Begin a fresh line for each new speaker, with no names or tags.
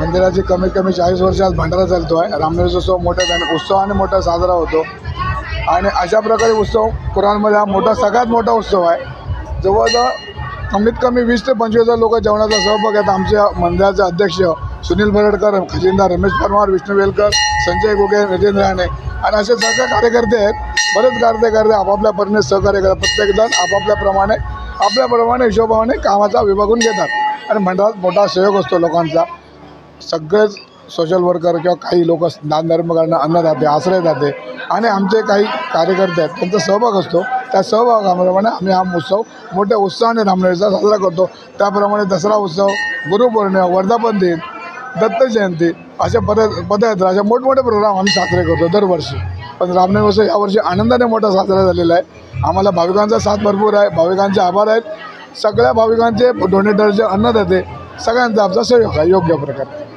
मंदिराची कमीत कमी 40 वर्षात भंडारा चालतो आहे। रामनवमी उत्सव उत्सवाने मोठा साजरा होतो आणि अशा प्रकारे उत्सव पुराणमध्ये हा मोठा सगळ्यात मोठा उत्सव आहे। जवळजवळ कमीत कमी 20 ते 25 लोक जेवणाचा सहभाग आहेत। आमच्या मंदिराचे अध्यक्ष सुनील भरडकर, खजिनदार रमेश परमार, विष्णू वेलकर, संजय गोगे, राजेंद्र राणे आणि असे सगळे कार्यकर्ते आहेत। बरेच कार्यकर्ते आपापल्या परीने सहकार्य करतात। प्रत्येकजण आपल्याप्रमाणे हिशोबाने कामाचा विभागून घेतात आणि मंडळात मोठा सहयोग असतो लोकांचा। सगळेच सोशल वर्कर किंवा काही लोक दानधर्म करणं, अन्नदाते, आश्रयदाते आणि आमचे काही कार्यकर्ते आहेत, त्यांचा सहभाग असतो। त्या सहभागाप्रमाणे आम्ही हा उत्सव मोठ्या उत्साहाने रामनवमीचा साजरा करतो। त्याप्रमाणे दसरा उत्सव, गुरुपौर्णिमा, वर्धापन दिन, दत्त जयंती अशा पदयात्रा अशा मोठमोठे प्रोग्राम आम्ही साजरे करतो दरवर्षी। पण रामनवमी उत्सव यावर्षी आनंदाने मोठा साजरा झालेला आहे। आम्हाला भाविकांचा साथ भरपूर आहे, भाविकांचे आभार आहेत। सगळ्या भाविकांचे, डोनेटरचे, अन्नदाते सगळ्यांचा आमचा सहयोग आहे योग्य प्रकारे।